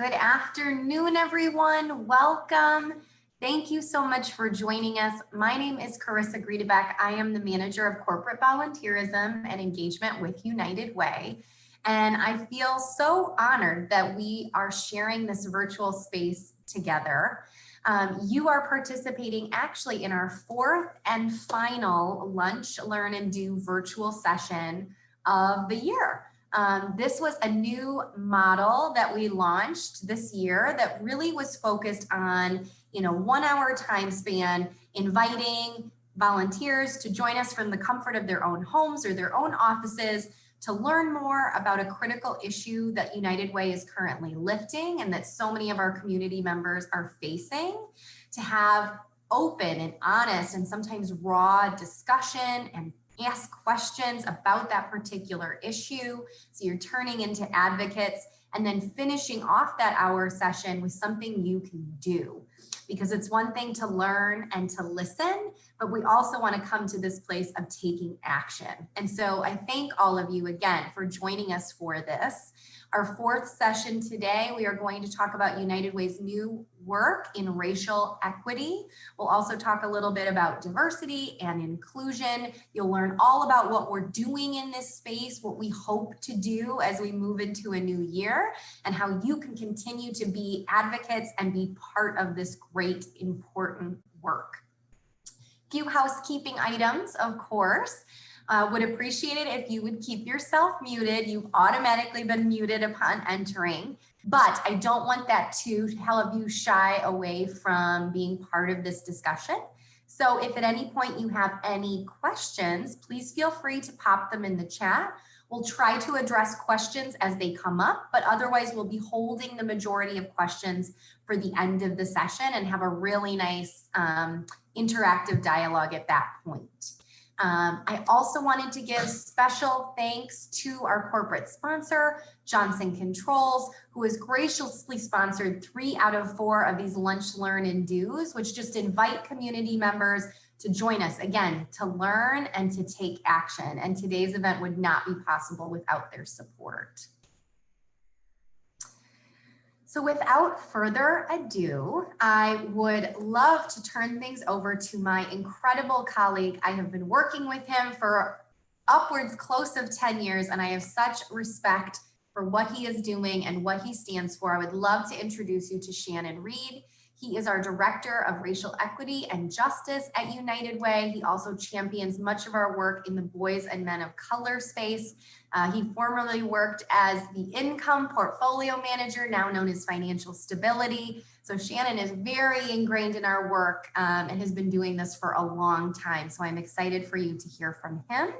Good afternoon, everyone. Welcome. Thank you so much for joining us. My name is Carissa Griedebeck. I am the manager of corporate volunteerism and engagement with United Way. And I feel so honored that we are sharing this virtual space together. You are participating actually in our fourth and final Lunch, Learn, and Do virtual session of the year. This was a new model that we launched this year that really was focused on, 1 hour time span, inviting volunteers to join us from the comfort of their own homes or their own offices to learn more about a critical issue that United Way is currently lifting and that so many of our community members are facing, to have open and honest and sometimes raw discussion and ask questions about that particular issue. So you're turning into advocates and then finishing off that hour session with something you can do. Because it's one thing to learn and to listen, but we also want to come to this place of taking action. And so I thank all of you again for joining us for this. Our fourth session today, we are going to talk about United Way's new work in racial equity. We'll also talk a little bit about diversity and inclusion. You'll learn all about what we're doing in this space, what we hope to do as we move into a new year, and how you can continue to be advocates and be part of this great, important work. Few housekeeping items, of course. Would appreciate it if you would keep yourself muted. You've automatically been muted upon entering, but I don't want that to have you shy away from being part of this discussion. So if at any point you have any questions, please feel free to pop them in the chat. We'll try to address questions as they come up, but otherwise we'll be holding the majority of questions for the end of the session and have a really nice interactive dialogue at that point. I also wanted to give special thanks to our corporate sponsor, Johnson Controls, who has graciously sponsored 3 out of 4 of these Lunch, Learn, and Do's, which just invite community members to join us, again, to learn and to take action. And today's event would not be possible without their support. So without further ado, I would love to turn things over to my incredible colleague. I have been working with him for upwards close of 10 years, and I have such respect for what he is doing and what he stands for. I would love to introduce you to Shannon Reed. He is our Director of Racial Equity and Justice at United Way. He also champions much of our work in the Boys and Men of Color space. He formerly worked as the Income Portfolio Manager, now known as Financial Stability. So Shannon is very ingrained in our work and has been doing this for a long time. So I'm excited for you to hear from him.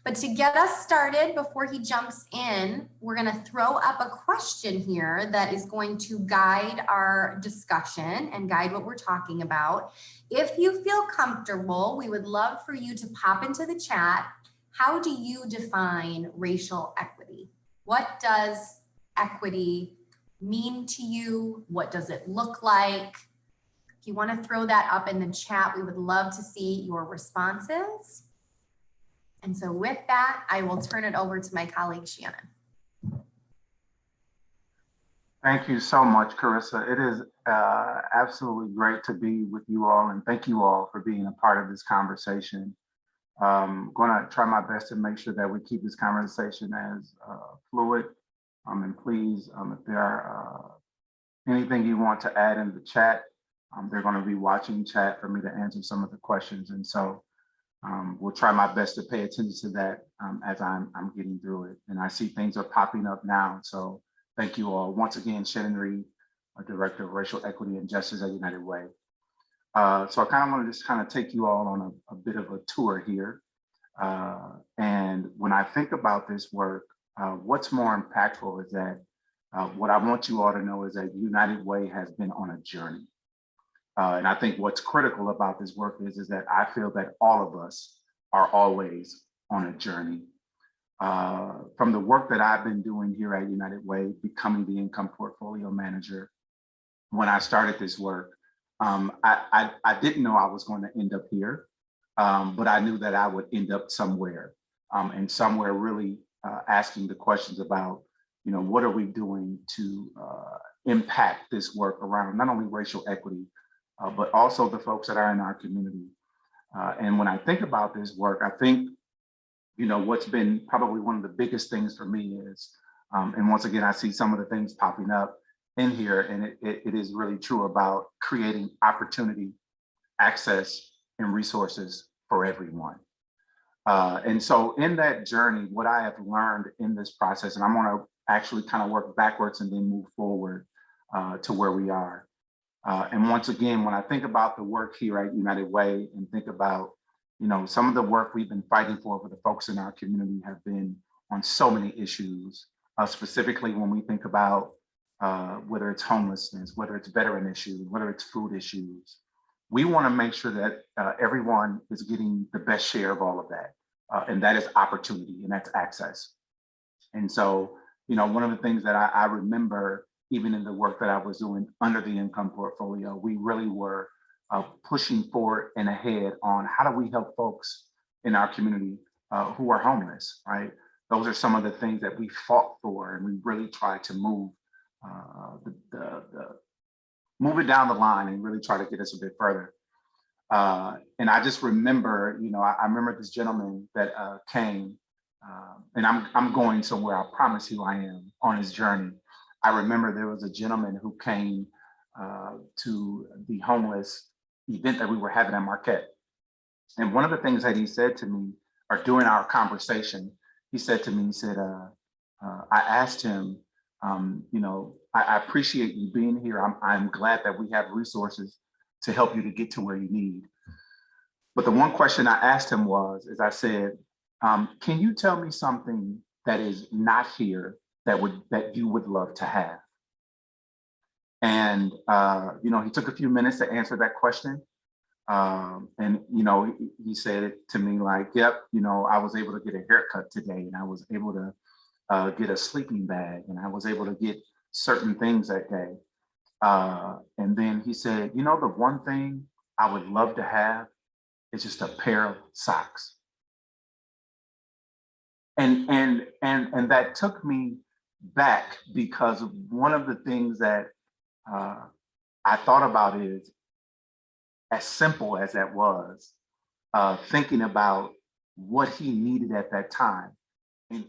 But to get us started, before he jumps in, we're going to throw up a question here that is going to guide our discussion and guide what we're talking about. If you feel comfortable, we would love for you to pop into the chat. How do you define racial equity? What does equity mean to you? What does it look like? If you want to throw that up in the chat, we would love to see your responses. And so with that, I will turn it over to my colleague, Shannon. Thank you so much, Carissa. It is absolutely great to be with you all, and thank you all for being a part of this conversation. I'm going to try my best to make sure that we keep this conversation as fluid. And please, if there are anything you want to add in the chat, they're going to be watching chat for me to answer some of the questions. And so we'll try my best to pay attention to that as I'm getting through it. And I see things are popping up now. So thank you all. Once again, Shannon Reed, our Director of Racial Equity and Justice at United Way. So I kind of want to just kind of take you all on a bit of a tour here. And when I think about this work, what's more impactful is that what I want you all to know is that United Way has been on a journey. And I think what's critical about this work is that I feel that all of us are always on a journey. From the work that I've been doing here at United Way, becoming the Income Portfolio Manager, when I started this work, I didn't know I was going to end up here, but I knew that I would end up somewhere, and somewhere really asking the questions about, what are we doing to impact this work around not only racial equity, but also the folks that are in our community. And when I think about this work, I think, what's been probably one of the biggest things for me is, and once again, I see some of the things popping up in here, and it is really true about creating opportunity, access, and resources for everyone. And so in that journey, what I have learned in this process, and I'm going to actually kind of work backwards and then move forward to where we are. And once again, when I think about the work here at United Way and think about, some of the work we've been fighting for the folks in our community have been on so many issues, specifically when we think about whether it's homelessness, whether it's veteran issues, whether it's food issues. We want to make sure that everyone is getting the best share of all of that. And that is opportunity, and that's access. And so, one of the things that I remember, even in the work that I was doing under the income portfolio, we really were pushing forward and ahead on how do we help folks in our community who are homeless, right? Those are some of the things that we fought for, and we really tried to move move it down the line and really try to get us a bit further. And I just remember, I remember this gentleman that came, and I'm going somewhere, I promise you I am, on his journey. I remember there was a gentleman who came to the homeless event that we were having at Marquette. And one of the things that he said to me, or during our conversation, he said to me, he said, I asked him, I appreciate you being here. I'm glad that we have resources to help you to get to where you need. But the one question I asked him was, I said, can you tell me something that is not here that you would love to have? And he took a few minutes to answer that question. And he said it to me like, yep, I was able to get a haircut today, and I was able to get a sleeping bag, and I was able to get certain things that day. And then he said, the one thing I would love to have is just a pair of socks. And that took me back, because one of the things that I thought about is, as simple as that was, thinking about what he needed at that time.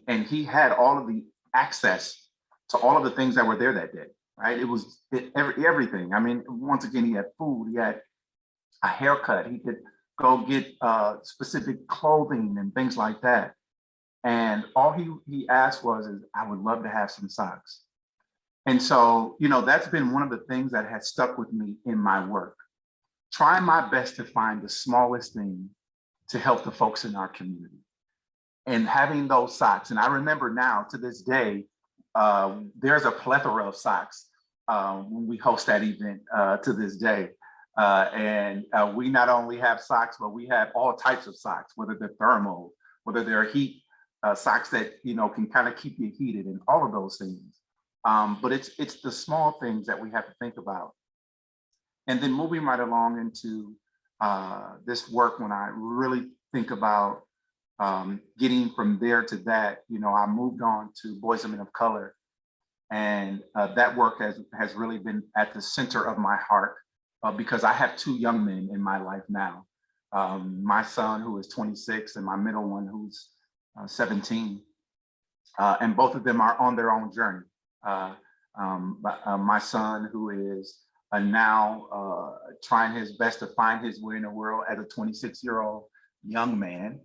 And he had all of the access to all of the things that were there that day, right? It was everything. I mean, once again, he had food, he had a haircut, he could go get specific clothing and things like that. And all he asked was, I would love to have some socks. And so, that's been one of the things that has stuck with me in my work. Trying my best to find the smallest thing to help the folks in our community. And having those socks. And I remember now, to this day, there's a plethora of socks when we host that event to this day. And we not only have socks, but we have all types of socks, whether they're thermal, whether they're heat socks that can kind of keep you heated, and all of those things. But it's the small things that we have to think about. And then moving right along into this work, when I really think about getting from there to that, I moved on to Boys and Men of Color. And that work has really been at the center of my heart, because I have two young men in my life now. My son, who is 26, and my middle one, who's 17. And both of them are on their own journey. My son, who is now trying his best to find his way in the world as a 26-year-old young man,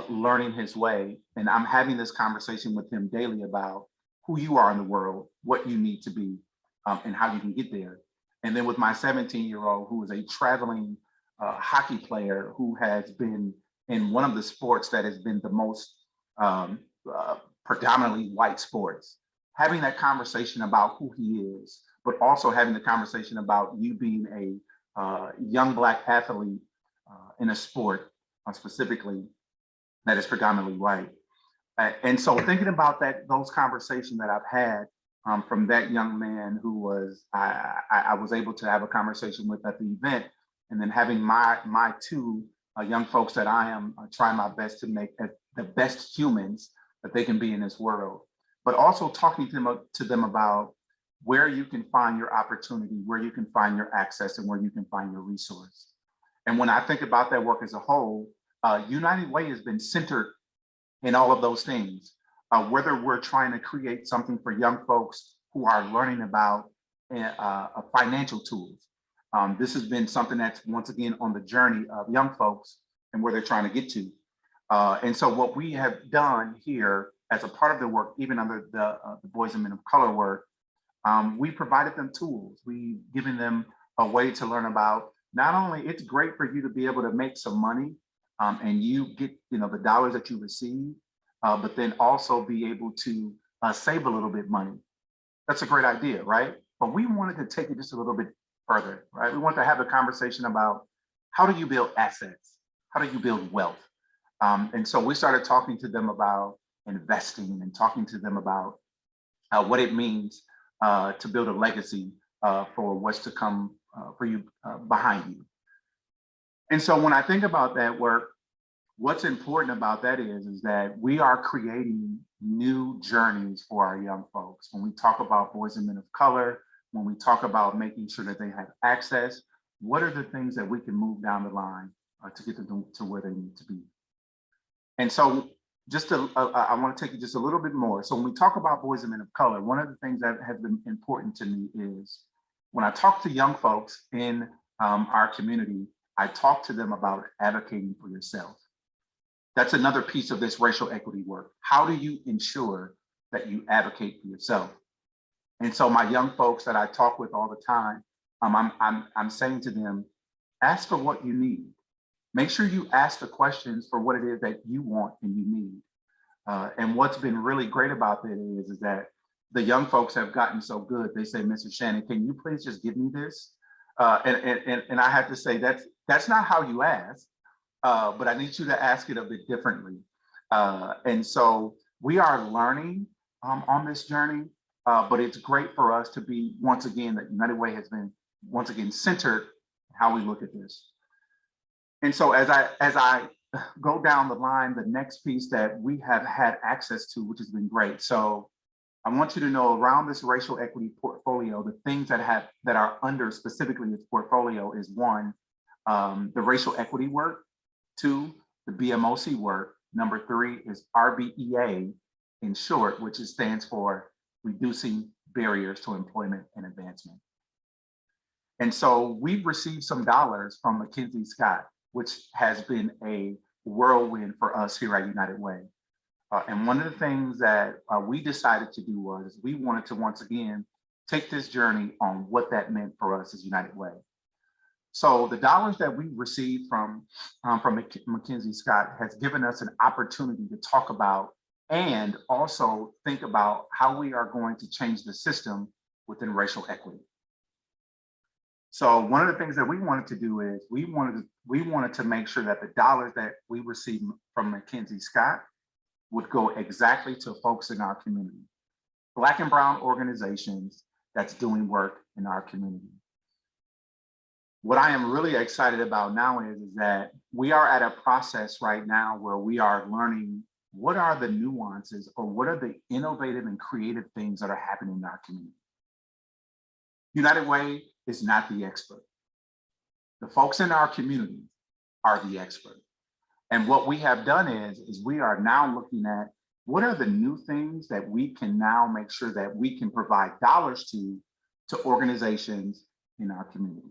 learning his way. And I'm having this conversation with him daily about who you are in the world, what you need to be, and how you can get there. And then with my 17-year-old, who is a traveling hockey player who has been in one of the sports that has been the most predominantly white sports, having that conversation about who he is, but also having the conversation about you being a young Black athlete in a sport specifically that is predominantly white. And so thinking about those conversations that I've had from that young man who was, I was able to have a conversation with at the event, and then having my two young folks that I am trying my best to make the best humans that they can be in this world, but also talking to them about where you can find your opportunity, where you can find your access, and where you can find your resource. And when I think about that work as a whole, United Way has been centered in all of those things. Whether we're trying to create something for young folks who are learning about financial tools. This has been something that's once again on the journey of young folks and where they're trying to get to. And so what we have done here as a part of the work, even under the Boys and Men of Color work, we provided them tools. We've given them a way to learn about, not only it's great for you to be able to make some money and you get the dollars that you receive, but then also be able to save a little bit money. That's a great idea, right? But we wanted to take it just a little bit further, right? We want to have a conversation about how do you build assets? How do you build wealth? And so we started talking to them about investing and talking to them about what it means to build a legacy for what's to come for you behind you. And so when I think about that work, what's important about that is that we are creating new journeys for our young folks. When we talk about boys and men of color, when we talk about making sure that they have access, what are the things that we can move down the line to get them to where they need to be? And so I want to take it just a little bit more. So when we talk about boys and men of color, one of the things that has been important to me is when I talk to young folks in our community, I talk to them about advocating for yourself. That's another piece of this racial equity work. How do you ensure that you advocate for yourself? And so my young folks that I talk with all the time, I'm saying to them, ask for what you need. Make sure you ask the questions for what it is that you want and you need. And what's been really great about that is that the young folks have gotten so good. They say, Mr. Shannon, can you please just give me this? And I have to say that's not how you ask, but I need you to ask it a bit differently. And so we are learning on this journey, but it's great for us to be, once again, that United Way has been once again centered in how we look at this. And so as I go down the line, the next piece that we have had access to, which has been great. So I want you to know around this racial equity portfolio, the things that are under specifically its portfolio is one, the racial equity work, two, the BMOC work, number three is RBEA in short, which stands for Reducing Barriers to Employment and Advancement. And so we've received some dollars from McKinsey Scott, which has been a whirlwind for us here at United Way. And one of the things that we decided to do was we wanted to once again take this journey on what that meant for us as United Way. So the dollars that we received from McKinsey Scott has given us an opportunity to talk about and also think about how we are going to change the system within racial equity. So one of the things that we wanted to do is we wanted to make sure that the dollars that we received from McKinsey Scott would go exactly to folks in our community, Black and brown organizations that's doing work in our community. What I am really excited about now is that we are at a process right now where we are learning what are the nuances or what are the innovative and creative things that are happening in our community. United Way is not the expert. The folks in our community are the expert. And what we have done is we are now looking at what are the new things that we can now make sure that we can provide dollars to organizations in our community.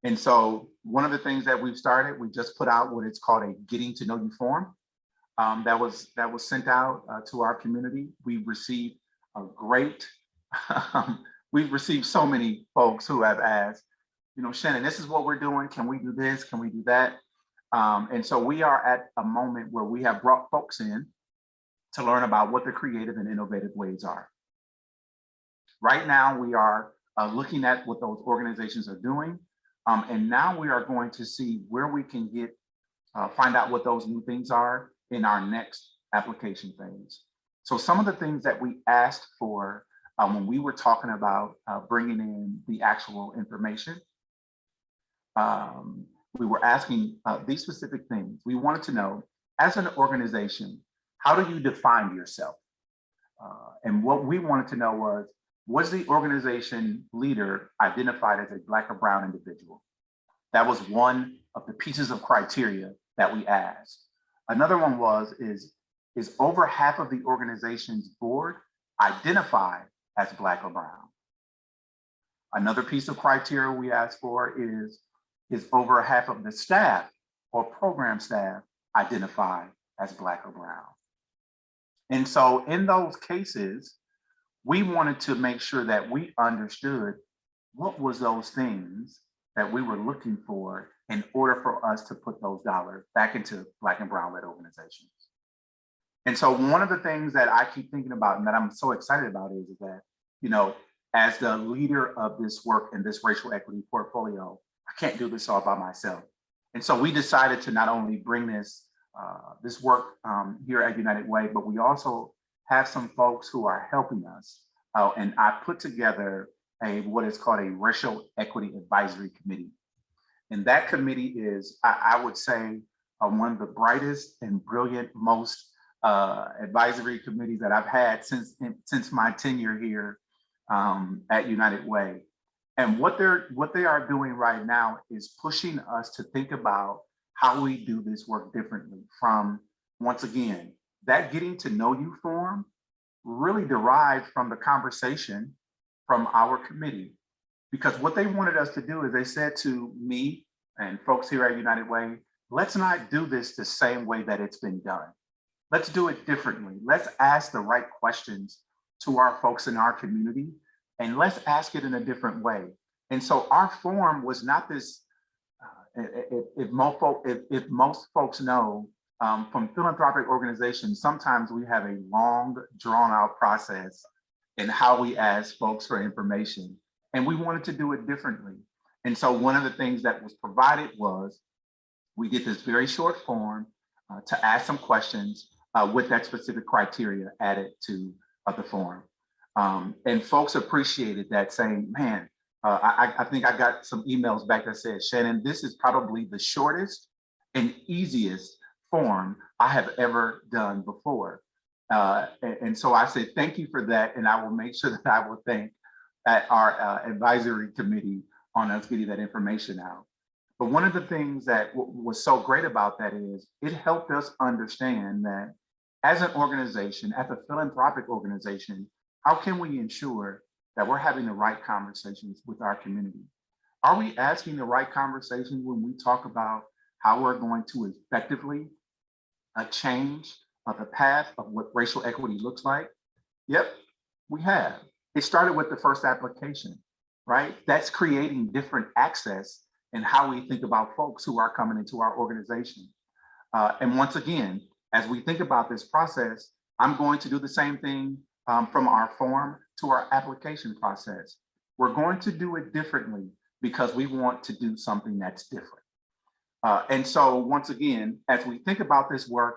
And so one of the things that we've started, we just put out what it's called a Getting to Know You form that was sent out to our community. We've received a great, we've received so many folks who have asked, Shannon, this is what we're doing. Can we do this? Can we do that? And so we are at a moment where we have brought folks in to learn about what the creative and innovative ways are. Right now, we are looking at what those organizations are doing. And now we are going to see where we can find out what those new things are in our next application phase. So some of the things that we asked for when we were talking about bringing in the actual information, we were asking these specific things. We wanted to know, as an organization, how do you define yourself? And what we wanted to know was, was the organization leader identified as a Black or brown individual? That was one of the pieces of criteria that we asked. Another one is over half of the organization's board identified as Black or brown? Another piece of criteria we asked for is over half of the staff or program staff identified as Black or brown? And so in those cases, we wanted to make sure that we understood what was those things that we were looking for in order for us to put those dollars back into Black and brown led organizations. And so one of the things that I keep thinking about and that I'm so excited about is that, you know, as the leader of this work in this racial equity portfolio, I can't do this all by myself. And so we decided to not only bring this work here at United Way, but we also have some folks who are helping us. And I put together what is called a racial equity advisory committee. And that committee is, I would say, one of the brightest and brilliant, most advisory committees that I've had since my tenure here at United Way. And what they are doing right now is pushing us to think about how we do this work differently from, once again, that getting to know you form really derived from the conversation from our committee. Because what they wanted us to do is they said to me and folks here at United Way, let's not do this the same way that it's been done. Let's do it differently. Let's ask the right questions to our folks in our community, and let's ask it in a different way. And so our forum was not this, if most folks know, from philanthropic organizations, sometimes we have a long, drawn out process in how we ask folks for information. And we wanted to do it differently. And so one of the things that was provided was, we did this very short form to ask some questions with that specific criteria added to the form. And folks appreciated that, saying, man, I think I got some emails back that said, Shannon, this is probably the shortest and easiest form I have ever done before. And so I said, thank you for that. And I will make sure that I will thank our advisory committee on us getting that information out. But one of the things that was so great about that is it helped us understand that as an organization, as a philanthropic organization, how can we ensure that we're having the right conversations with our community? Are we asking the right conversations when we talk about how we're going to effectively change the path of what racial equity looks like? Yep, we have. It started with the first application, right? That's creating different access and how we think about folks who are coming into our organization. And once again, as we think about this process, I'm going to do the same thing from our form to our application process. We're going to do it differently because we want to do something that's different. And so once again, as we think about this work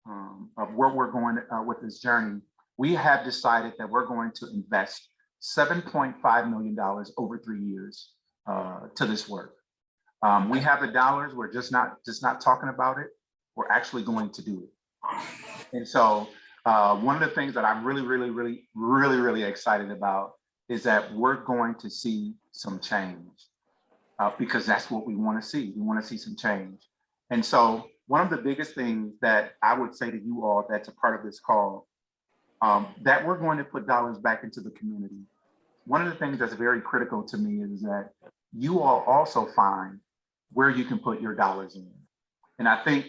of where we're going with this journey, we have decided that we're going to invest $7.5 million over 3 years to this work. We have the dollars, we're just not talking about it, we're actually going to do it. And so one of the things that I'm really excited about is that we're going to see some change because that's what we want to see. We want to see some change. And so one of the biggest things that I would say to you all that's a part of this call, that we're going to put dollars back into the community. One of the things that's very critical to me is that you all also find where you can put your dollars in. And I think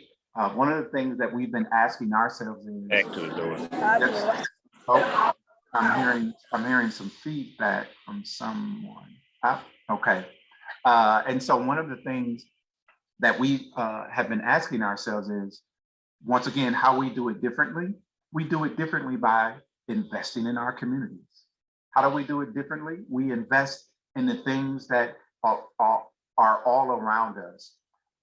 one of the things that we've been asking ourselves is, back to the door. Yes, oh, I'm hearing some feedback from someone. Okay. And so one of the things that we have been asking ourselves is, once again, how we do it differently. We do it differently by investing in our communities. How do we do it differently? We invest in the things that are all around us,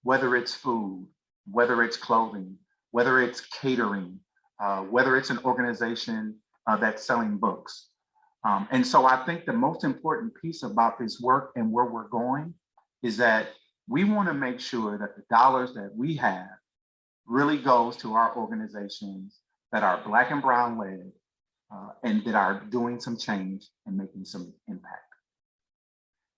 whether it's food, whether it's clothing, whether it's catering, whether it's an organization that's selling books. And so I think the most important piece about this work and where we're going is that we want to make sure that the dollars that we have really goes to our organizations that are Black and brown led, and that are doing some change and making some impact.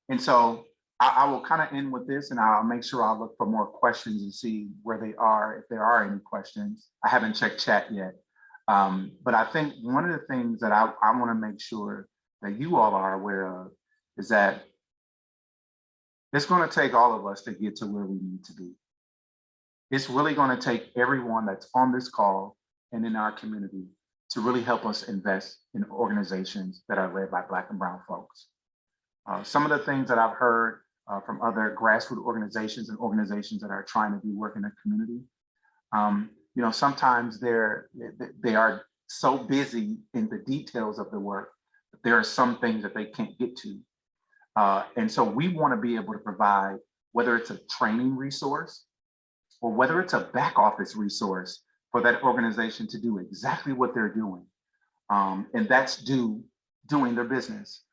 And so I will kind of end with this, and I'll make sure I'll look for more questions and see where they are, if there are any questions. I haven't checked chat yet. But I think one of the things that I want to make sure that you all are aware of is that it's going to take all of us to get to where we need to be. It's really going to take everyone that's on this call and in our community to really help us invest in organizations that are led by Black and Brown folks. Some of the things that I've heard from other grassroots organizations and organizations that are trying to do work in the community, sometimes they are so busy in the details of the work that there are some things that they can't get to. And so we want to be able to provide, whether it's a training resource or whether it's a back office resource for that organization to do exactly what they're doing. And that's doing their business.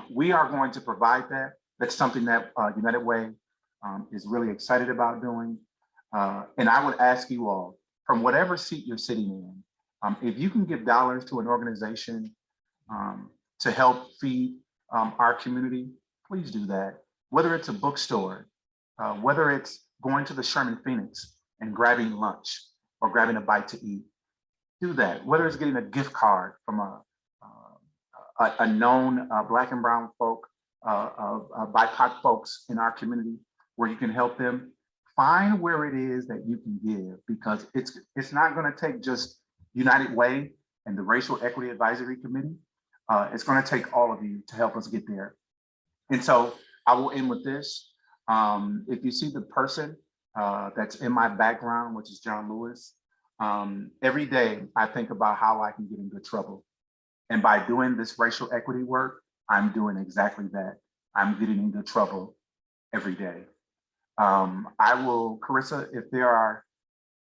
We are going to provide that. That's something that United Way is really excited about doing. And I would ask you all, from whatever seat you're sitting in, if you can give dollars to an organization to help feed our community, please do that. Whether it's a bookstore, whether it's going to the Sherman Phoenix and grabbing lunch or grabbing a bite to eat, do that. Whether it's getting a gift card from a known Black and Brown folk, BIPOC folks in our community, where you can help them, find where it is that you can give, because it's not going to take just United Way and the Racial Equity Advisory Committee. It's going to take all of you to help us get there. And so I will end with this. If you see the person that's in my background, which is John Lewis, every day I think about how I can get in good trouble. And by doing this racial equity work, I'm doing exactly that. I'm getting into trouble every day. Carissa, if there are,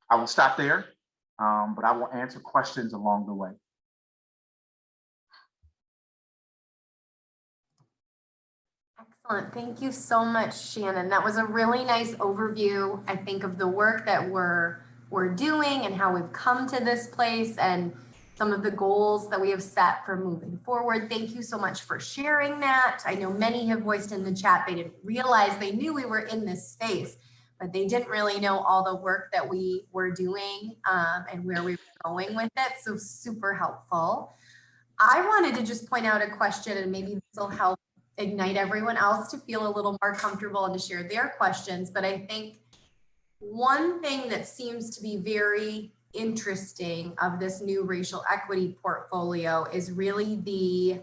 I will stop there, but I will answer questions along the way. Excellent. Thank you so much, Shannon. That was a really nice overview, I think, of the work that we're doing and how we've come to this place and some of the goals that we have set for moving forward. Thank you so much for sharing that. I know many have voiced in the chat they didn't realize, they knew we were in this space, but they didn't really know all the work that we were doing and where we were going with it. So super helpful. I wanted to just point out a question, and maybe this will help ignite everyone else to feel a little more comfortable and to share their questions. But I think one thing that seems to be very interesting of this new racial equity portfolio is really the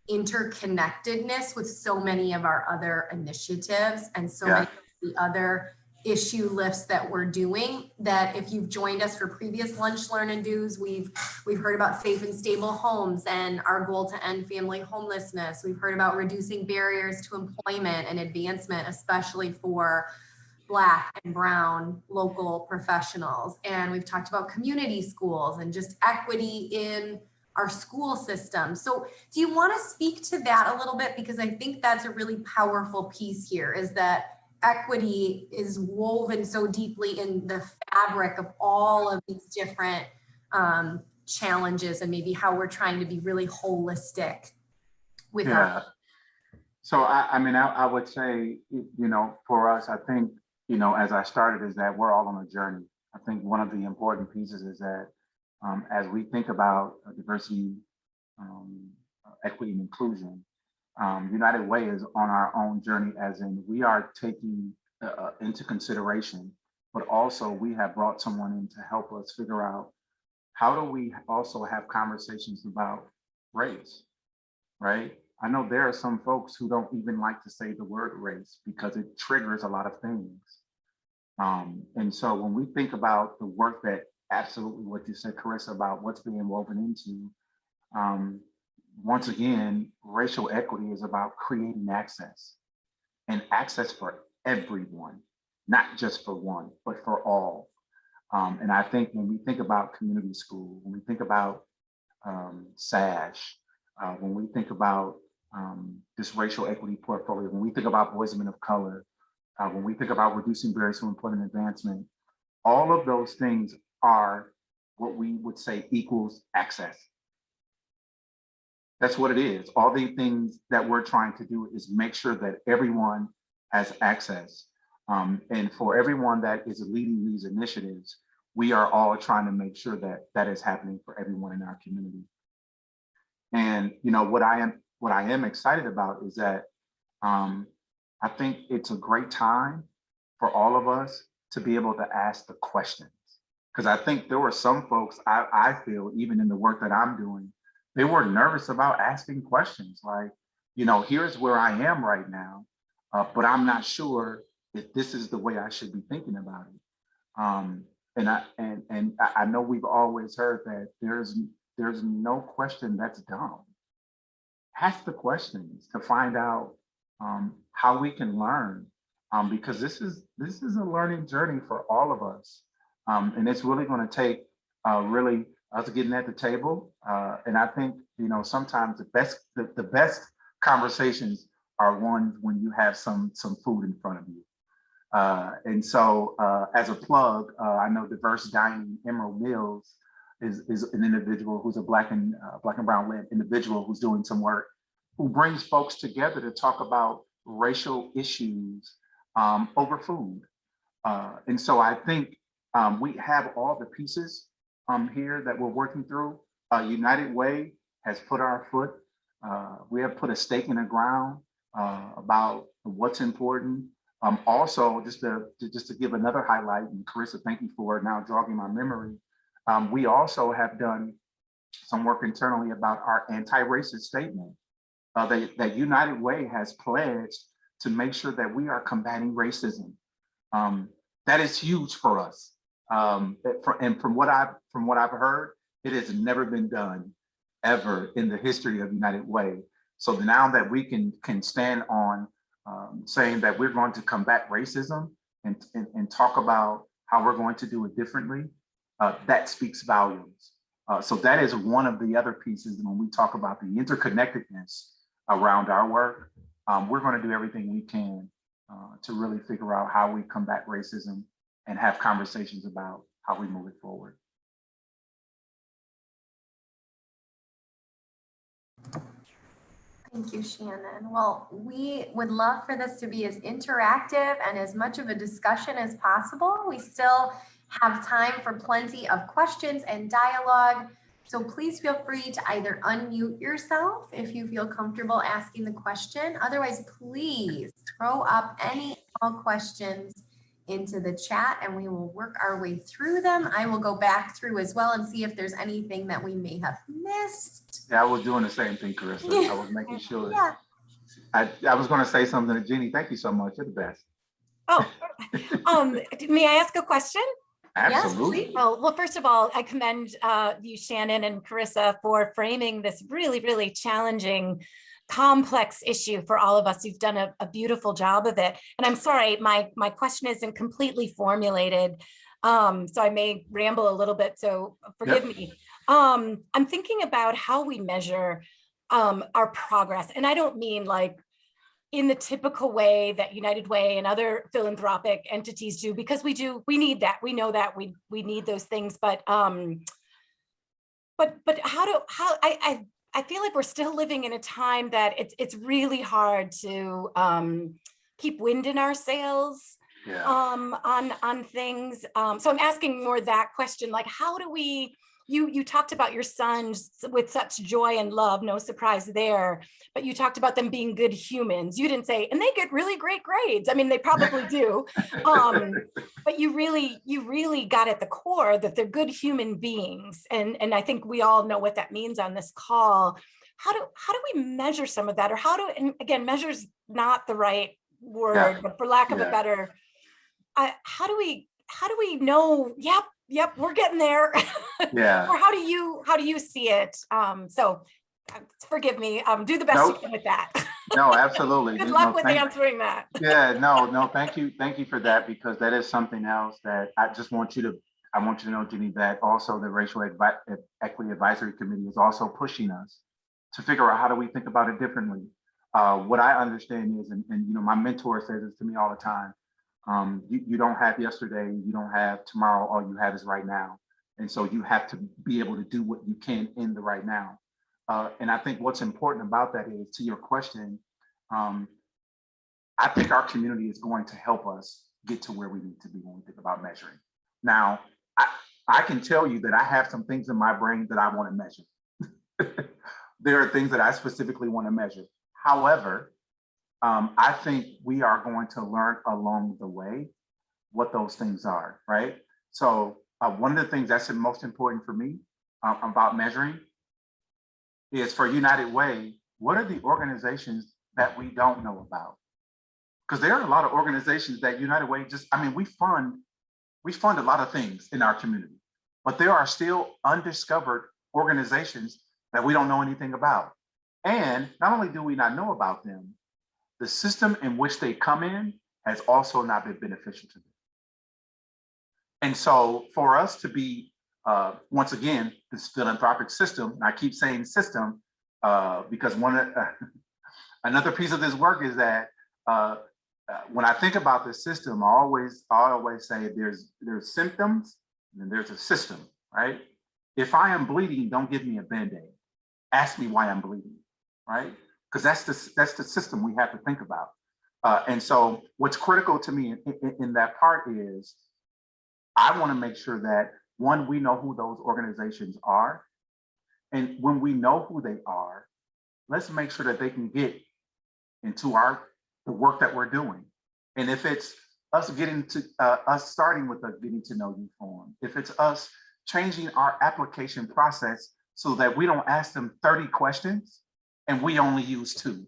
interconnectedness with so many of our other initiatives and so many of the other issue lifts that we're doing, that if you've joined us for previous lunch, learn and do's, we've heard about safe and stable homes and our goal to end family homelessness. We've heard about reducing barriers to employment and advancement, especially for Black and Brown local professionals. And we've talked about community schools and just equity in our school system. So do you want to speak to that a little bit? Because I think that's a really powerful piece here, is that equity is woven so deeply in the fabric of all of these different challenges, and maybe how we're trying to be really holistic with our. So I would say, for us, I think, as I started, is that we're all on a journey. I think one of the important pieces is that as we think about diversity, equity, and inclusion, United Way is on our own journey, as in we are taking into consideration, but also we have brought someone in to help us figure out how do we also have conversations about race, right? I know there are some folks who don't even like to say the word race because it triggers a lot of things. And so when we think about the work that, absolutely what you said, Carissa, about what's being woven into, once again, racial equity is about creating access, and access for everyone, not just for one, but for all. And I think when we think about community school, when we think about SASH, when we think about this racial equity portfolio, when we think about boys and men of color, when we think about reducing barriers to employment advancement, all of those things are what we would say equals access. That's what it is. All the things that we're trying to do is make sure that everyone has access. And for everyone that is leading these initiatives, we are all trying to make sure that that is happening for everyone in our community. And what I am excited about is that I think it's a great time for all of us to be able to ask the questions. Because I think there were some folks, I feel, even in the work that I'm doing, they were nervous about asking questions like, here's where I am right now, but I'm not sure if this is the way I should be thinking about it. And I know we've always heard that there's no question that's dumb. Ask the questions to find out how we can learn, because this is a learning journey for all of us, and it's really going to take really us getting at the table. And I think sometimes the best conversations are ones when you have some food in front of you. And so, as a plug, I know Diverse Dining Emerald Mills is an individual who's a Black and brown led individual who's doing some work, who brings folks together to talk about racial issues over food. And so I think we have all the pieces here that we're working through. United Way has put our foot, we have put a stake in the ground about what's important. Also, just to give another highlight, and Carissa, thank you for now jogging my memory. We also have done some work internally about our anti-racist statement that United Way has pledged to make sure that we are combating racism. That is huge for us. And from what I've heard, it has never been done ever in the history of United Way. So now that we can stand on saying that we're going to combat racism and talk about how we're going to do it differently, that speaks volumes. So that is one of the other pieces when we talk about the interconnectedness around our work. We're going to do everything we can to really figure out how we combat racism and have conversations about how we move it forward. Thank you, Shannon. Well, we would love for this to be as interactive and as much of a discussion as possible. We still have time for plenty of questions and dialogue. So please feel free to either unmute yourself if you feel comfortable asking the question. Otherwise, please throw up any all questions into the chat and we will work our way through them. I will go back through as well and see if there's anything that we may have missed. Yeah, I was doing the same thing, Carissa. I was making sure. Yeah. I was going to say something to Jeannie. Thank you so much. You're the best. Oh, may I ask a question? Absolutely. Yes, well, first of all, I commend you, Shannon and Carissa, for framing this really, really challenging, complex issue for all of us. You've done a beautiful job of it. And I'm sorry, my question isn't completely formulated, so I may ramble a little bit, so forgive me. I'm thinking about how we measure our progress. And I don't mean like in the typical way that United Way and other philanthropic entities do, because we need that. We know that we need those things, but I feel like we're still living in a time that it's really hard to keep wind in our sails. Yeah. On things. So I'm asking more that question, like, how do we, you talked about your sons with such joy and love, no surprise there, but you talked about them being good humans. You didn't say, and they get really great grades. I mean, they probably do. But you really got at the core that they're good human beings. And I think we all know what that means on this call. How do we measure some of that? Or and again, measure's not the right word, but for lack of a better, how do we know, yep, we're getting there. Yeah. Or how do you see it? So forgive me, do the best you can with that. No, absolutely. Good luck with answering that. Yeah, no, thank you for that, because that is something else that I want you to know, Jenny, that also the Racial Equity Advisory Committee is also pushing us to figure out how do we think about it differently. What I understand is, and my mentor says this to me all the time, you don't have yesterday, you don't have tomorrow, all you have is right now. And so you have to be able to do what you can in the right now. And I think what's important about that is, to your question, I think our community is going to help us get to where we need to be when we think about measuring. Now, I can tell you that I have some things in my brain that I want to measure. There are things that I specifically want to measure. However, I think we are going to learn along the way what those things are, right? So one of the things that's the most important for me about measuring is, for United Way, what are the organizations that we don't know about? Because there are a lot of organizations that United Way just, I mean, we fund a lot of things in our community, but there are still undiscovered organizations that we don't know anything about. And not only do we not know about them, the system in which they come in has also not been beneficial to them. And so for us to be, once again, this philanthropic system, and I keep saying system, because another piece of this work is that when I think about the system, I always say there's symptoms and then there's a system, right? If I am bleeding, don't give me a Band-Aid. Ask me why I'm bleeding, right? Because that's the system we have to think about. And so what's critical to me in that part is, I want to make sure that, one, we know who those organizations are. And when we know who they are, let's make sure that they can get into the work that we're doing. And if it's us starting with a getting to know you form, if it's us changing our application process so that we don't ask them 30 questions and we only use 2.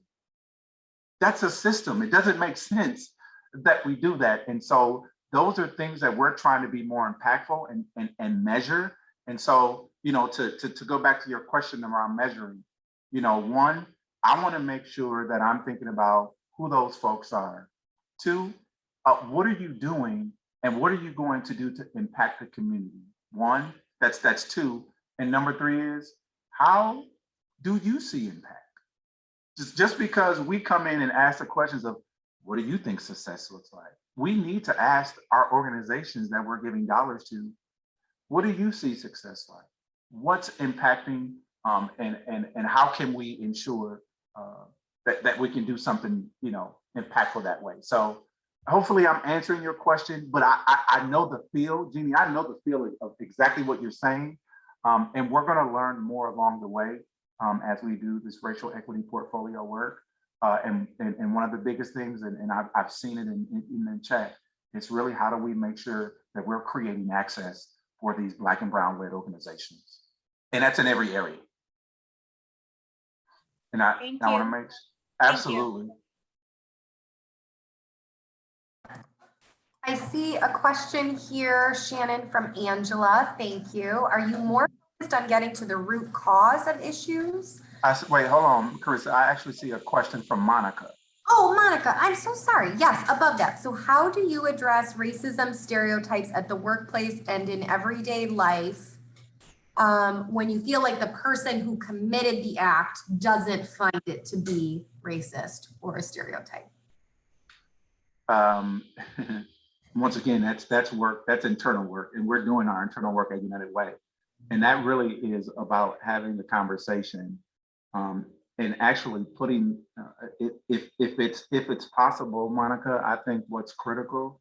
That's a system. It doesn't make sense that we do that. And so those are things that we're trying to be more impactful and measure. And so, to go back to your question around measuring, one, I want to make sure that I'm thinking about who those folks are. 2, what are you doing and what are you going to do to impact the community? 1, that's 2. And number 3 is, how do you see impact? Just because we come in and ask the questions of, what do you think success looks like? We need to ask our organizations that we're giving dollars to, what do you see success like? What's impacting, and how can we ensure that we can do something, impactful that way? So hopefully I'm answering your question, but I know the feel, Jeannie, I know the feel of exactly what you're saying. And we're going to learn more along the way as we do this racial equity portfolio work. And one of the biggest things, and I've seen it in the chat, it's really how do we make sure that we're creating access for these Black and Brown led organizations. And that's in every area. And I want to make, absolutely. I see a question here, Shannon, from Angela. Thank you. Are you more focused on getting to the root cause of issues? Wait, hold on, Carissa. I actually see a question from Monica. Oh, Monica, I'm so sorry. Yes, above that. So how do you address racism stereotypes at the workplace and in everyday life when you feel like the person who committed the act doesn't find it to be racist or a stereotype? Once again, that's work, that's internal work, and we're doing our internal work at United Way. And that really is about having the conversation and actually putting, if it's possible, Monica, I think what's critical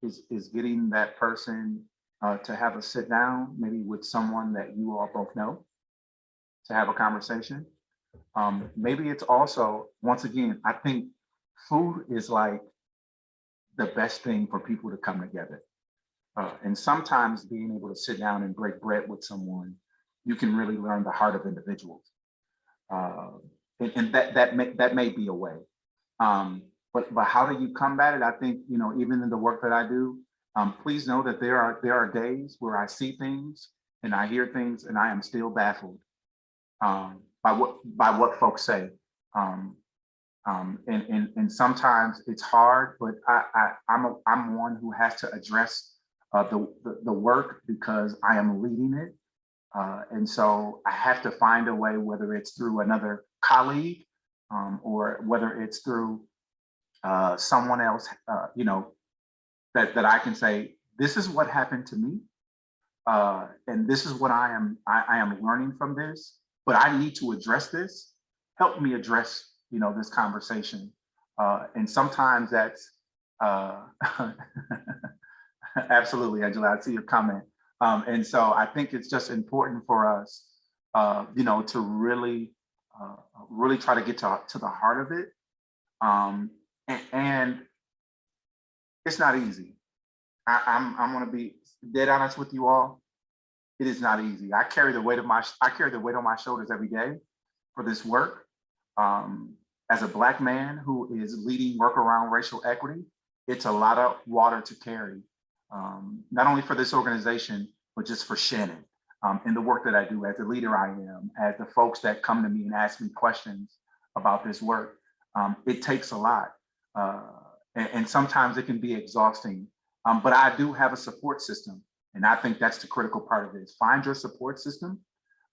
is getting that person to have a sit down, maybe with someone that you all both know, to have a conversation. Maybe it's also, once again, I think food is like the best thing for people to come together. And sometimes being able to sit down and break bread with someone, you can really learn the heart of individuals. And that may be a way. But how do you combat it? I think, even in the work that I do, please know that there are days where I see things and I hear things and I am still baffled by what folks say. And sometimes it's hard, but I'm one who has to address the work because I am leading it. And so I have to find a way, whether it's through another colleague or whether it's through someone else, that I can say, this is what happened to me. And this is what I am learning from this. but I need to address this. Help me address, this conversation. And sometimes that's absolutely, Angela, I see your comment. And so I think it's just important for us, to really try to get to the heart of it. And it's not easy. I'm going to be dead honest with you all. It is not easy. I carry the weight on my shoulders every day for this work. As a Black man who is leading work around racial equity, it's a lot of water to carry, not only for this organization, but just for Shannon, and the work that I do as the leader I am, as the folks that come to me and ask me questions about this work. It takes a lot. And sometimes it can be exhausting, but I do have a support system. And I think that's the critical part of this. Find your support system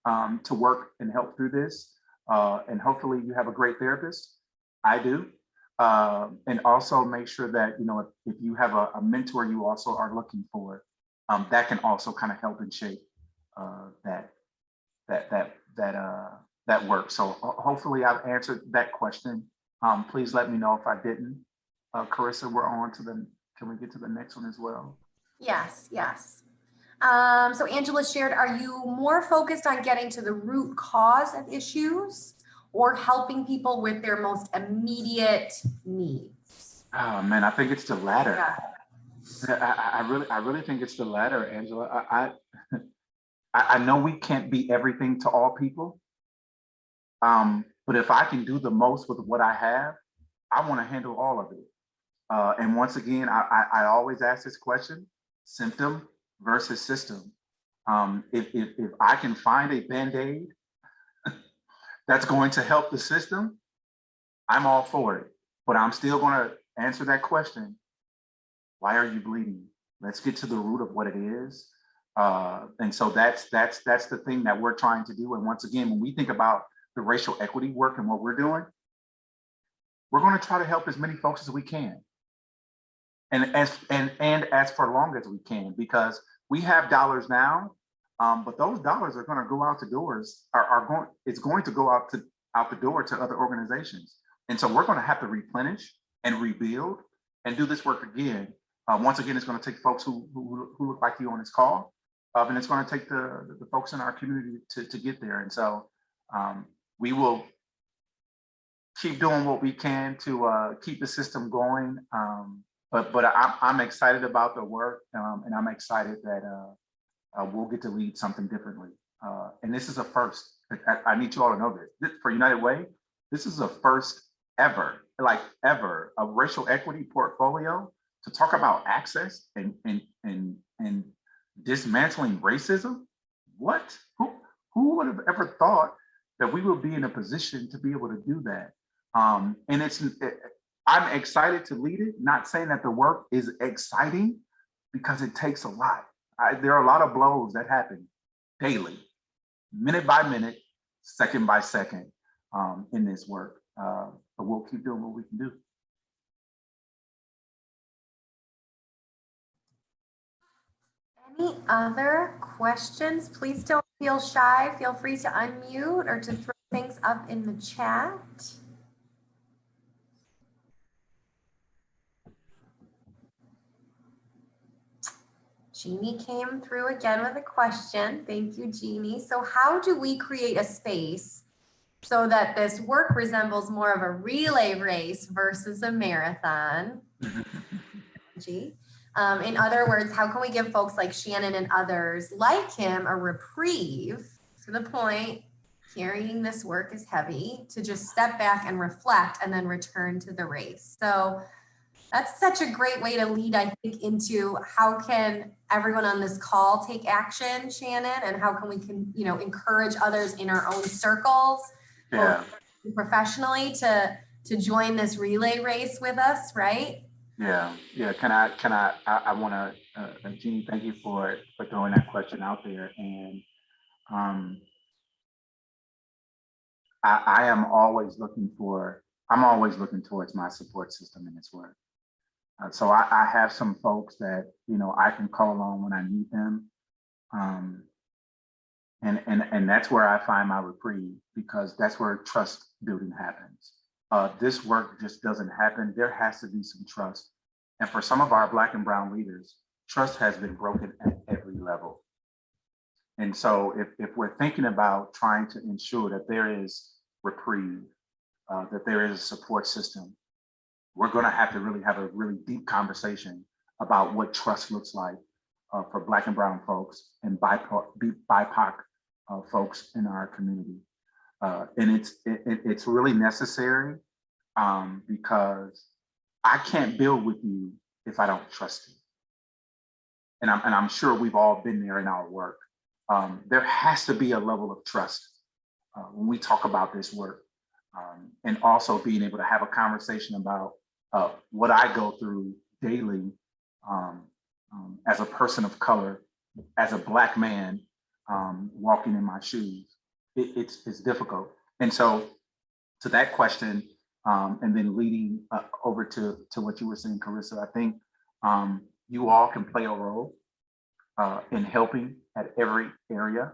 to work and help through this. And hopefully you have a great therapist. I do. And also make sure that, if you have a mentor you also are looking for, that can also kind of help and shape that work. So hopefully I've answered that question. Please let me know if I didn't. Carissa, we're on to can we get to the next one as well? Yes. So Angela shared, are you more focused on getting to the root cause of issues or helping people with their most immediate needs? Oh man, I think it's the latter. Yeah. I really think it's the latter, Angela. I know we can't be everything to all people. But if I can do the most with what I have, I want to handle all of it. And once again, I always ask this question: symptom versus system. If I can find a Band-Aid that's going to help the system, I'm all for it. But I'm still going to answer that question: why are you bleeding? Let's get to the root of what it is. And so that's the thing that we're trying to do. And once again, when we think about the racial equity work and what we're doing, we're going to try to help as many folks as we can. And as for long as we can, because we have dollars now, but those dollars are going to go out the doors, it's going to go out the door to other organizations. And so we're going to have to replenish and rebuild and do this work again. Once again, it's going to take folks who look like you on this call, and it's going to take the folks in our community to get there. And so we will keep doing what we can to keep the system going. But I'm excited about the work, and I'm excited that we'll get to lead something differently. And this is a first. I need you all to know this. For United Way, this is a first ever, a racial equity portfolio to talk about access and dismantling racism. What? Who would have ever thought that we would be in a position to be able to do that? And I'm excited to lead it, not saying that the work is exciting, because it takes a lot. There are a lot of blows that happen daily, minute by minute, second by second, in this work. But we'll keep doing what we can do. Any other questions? Please don't feel shy. Feel free to unmute or to throw things up in the chat. Jeannie came through again with a question. Thank you, Jeannie. So how do we create a space so that this work resembles more of a relay race versus a marathon? In other words, how can we give folks like Shannon and others like him a reprieve? To the point, carrying this work is heavy, to just step back and reflect and then return to the race. So that's such a great way to lead, I think, into how can everyone on this call take action, Shannon, and how can we encourage others in our own circles, professionally, to join this relay race with us, right? Yeah. I want to, Jeannie, thank you for throwing that question out there. And I'm always looking towards my support system in this work. So I have some folks that, I can call on when I need them. And that's where I find my reprieve, because that's where trust building happens. This work just doesn't happen. There has to be some trust. And for some of our Black and brown leaders, trust has been broken at every level. And so if we're thinking about trying to ensure that there is reprieve, that there is a support system, we're going to have to really have a really deep conversation about what trust looks like for Black and brown folks and BIPOC folks in our community. And it's really necessary because I can't build with you if I don't trust you. And I'm sure we've all been there in our work. There has to be a level of trust when we talk about this work, and also being able to have a conversation about what I go through daily as a person of color, as a Black man walking in my shoes. It's difficult. And so to that question, and then leading over to what you were saying, Carissa, I think you all can play a role in helping at every area.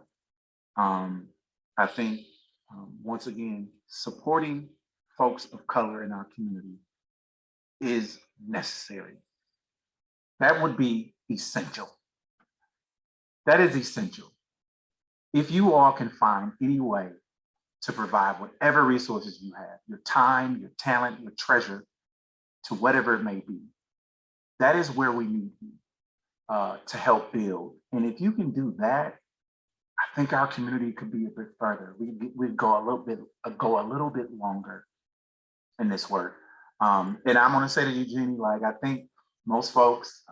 I think, once again, supporting folks of color in our community is necessary. That would be essential. That is essential. If you all can find any way to provide whatever resources you have, your time, your talent, your treasure, to whatever it may be, that is where we need you to help build. And if you can do that, I think our community could be a bit further. We'd go a little bit longer in this work. And I'm going to say to you, Jeannie, like, I think most folks,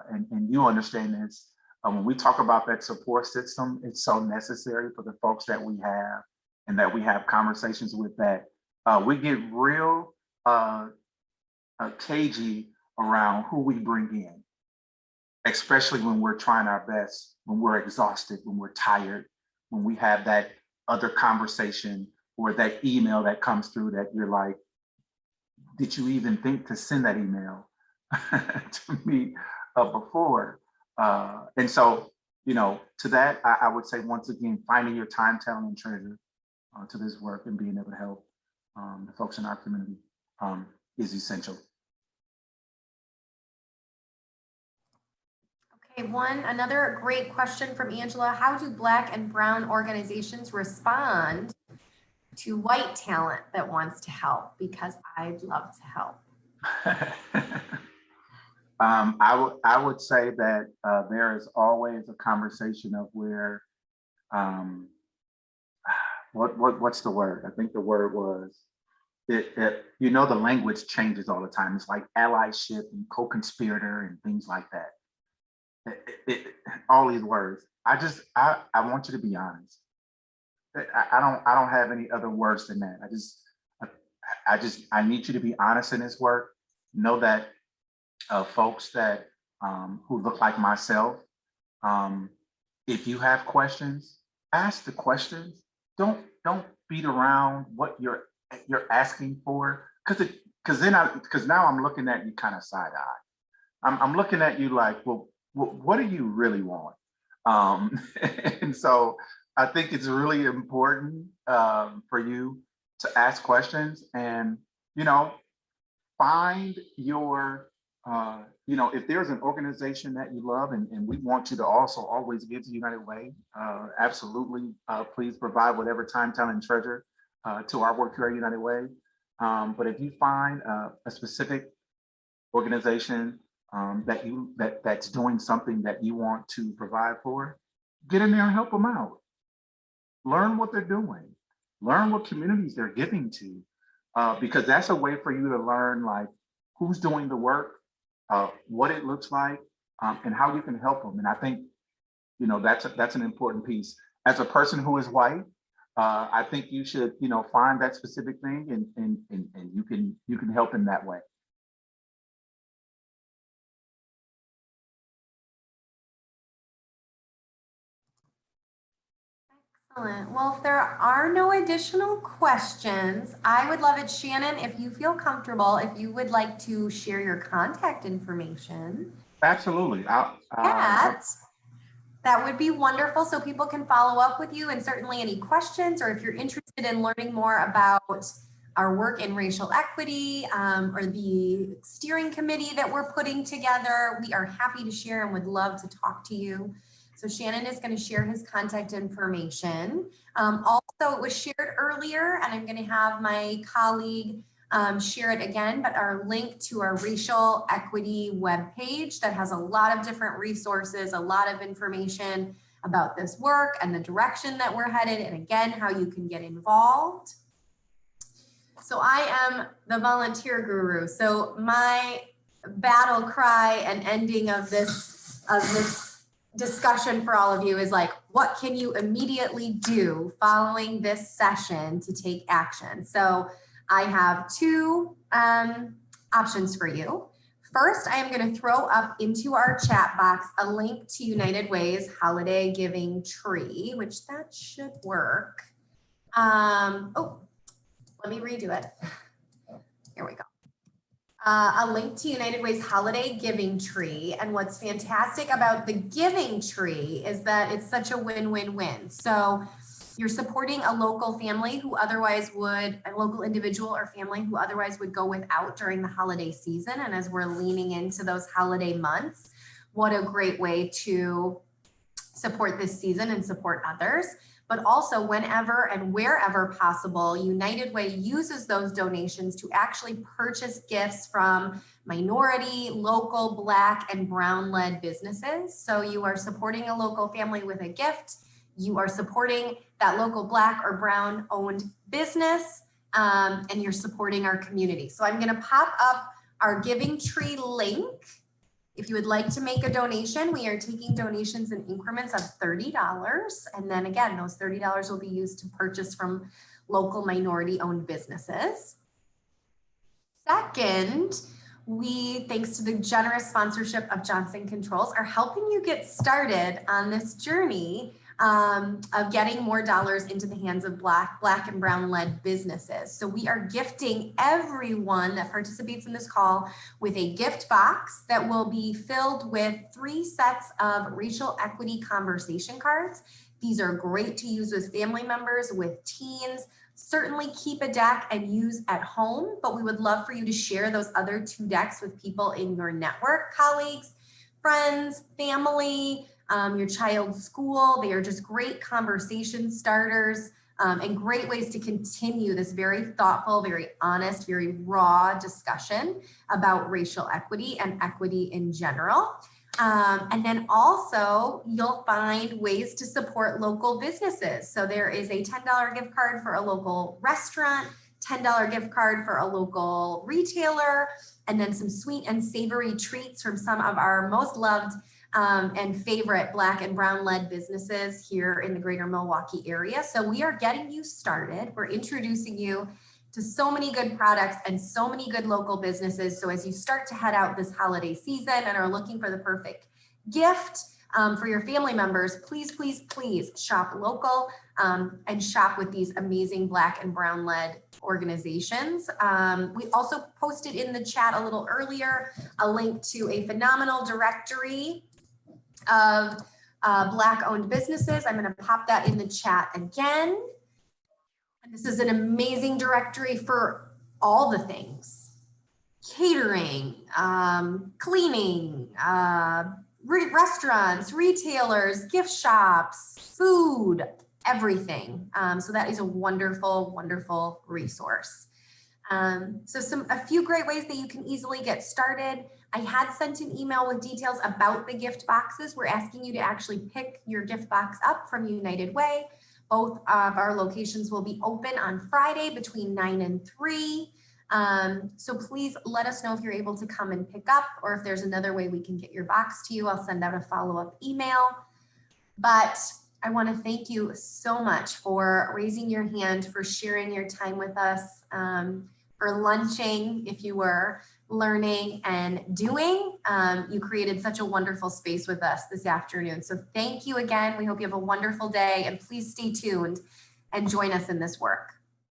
and you understand this, when we talk about that support system, it's so necessary for the folks that we have and that we have conversations with, that we get real cagey around who we bring in, especially when we're trying our best, when we're exhausted, when we're tired, when we have that other conversation or that email that comes through that you're like, did you even think to send that email to me before? And so, to that, I would say, once again, finding your time, talent, and treasure to this work and being able to help the folks in our community is essential. Okay, another great question from Angela. How do Black and brown organizations respond to white talent that wants to help? Because I'd love to help. I would say that there is always a conversation of where, what's the word? I think the word was, the language changes all the time. It's like allyship and co-conspirator and things like that. All these words. I want you to be honest. I don't have any other words than that. I need you to be honest in this work. Know that folks that who look like myself, if you have questions, ask the questions. Don't beat around what you're asking for, because now I'm looking at you kind of side eye. I'm looking at you like, well, what do you really want? And so I think it's really important for you to ask questions and, find your, if there's an organization that you love, and we want you to also always give to United Way, absolutely, please provide whatever time, talent, and treasure to our work here at United Way. But if you find a specific organization that's doing something that you want to provide for, get in there and help them out. Learn what they're doing. Learn what communities they're giving to, because that's a way for you to learn, like, who's doing the work, what it looks like, and how you can help them. And I think, that's an important piece. As a person who is white, I think you should, find that specific thing, and you can help in that way. Excellent. Well, if there are no additional questions, I would love it, Shannon, if you feel comfortable, if you would like to share your contact information. Absolutely. That would be wonderful, so people can follow up with you, and certainly any questions, or if you're interested in learning more about our work in racial equity, or the steering committee that we're putting together, we are happy to share and would love to talk to you. So Shannon is going to share his contact information. Also, it was shared earlier, and I'm going to have my colleague share it again, but our link to our racial equity webpage that has a lot of different resources, a lot of information about this work and the direction that we're headed, and again, how you can get involved. So I am the volunteer guru. So my battle cry and ending of this discussion for all of you is like, what can you immediately do following this session to take action? So I have two options for you. First, I am going to throw up into our chat box a link to United Way's Holiday Giving Tree, which that should work. Oh, let me redo it. Here we go. A link to United Way's Holiday Giving Tree. And what's fantastic about the Giving Tree is that it's such a win-win-win. So you're supporting a local family who otherwise would, a local individual or family who otherwise would go without during the holiday season. And as we're leaning into those holiday months, what a great way to support this season and support others. But also whenever and wherever possible, United Way uses those donations to actually purchase gifts from minority, local, Black, and Brown-led businesses. So you are supporting a local family with a gift. You are supporting that local Black or Brown-owned business, and you're supporting our community. So I'm going to pop up our Giving Tree link. If you would like to make a donation, we are taking donations in increments of $30. And then again, those $30 will be used to purchase from local minority-owned businesses. Second, we, thanks to the generous sponsorship of Johnson Controls, are helping you get started on this journey of getting more dollars into the hands of Black and Brown-led businesses. So we are gifting everyone that participates in this call with a gift box that will be filled with 3 sets of racial equity conversation cards. These are great to use with family members, with teens. Certainly keep a deck and use at home, but we would love for you to share those other 2 decks with people in your network, colleagues, friends, family, your child's school. They are just great conversation starters and great ways to continue this very thoughtful, very honest, very raw discussion about racial equity and equity in general. And then also you'll find ways to support local businesses. So there is a $10 gift card for a local restaurant, $10 gift card for a local retailer, and then some sweet and savory treats from some of our most loved and favorite Black and Brown-led businesses here in the greater Milwaukee area. So we are getting you started. We're introducing you to so many good products and so many good local businesses. So as you start to head out this holiday season and are looking for the perfect gift for your family members, please, please, please shop local and shop with these amazing Black and Brown-led organizations. We also posted in the chat a little earlier a link to a phenomenal directory of Black-owned businesses. I'm going to pop that in the chat again. And this is an amazing directory for all the things: catering, cleaning, restaurants, retailers, gift shops, food, everything. So that is a wonderful, wonderful resource. So a few great ways that you can easily get started. I had sent an email with details about the gift boxes. We're asking you to actually pick your gift box up from United Way. Both of our locations will be open on Friday between 9 and 3. So please let us know if you're able to come and pick up, or if there's another way we can get your box to you. I'll send out a follow-up email. But I want to thank you so much for raising your hand, for sharing your time with us, for lunching, if you were, learning and doing. You created such a wonderful space with us this afternoon. So thank you again. We hope you have a wonderful day, and please stay tuned and join us in this work.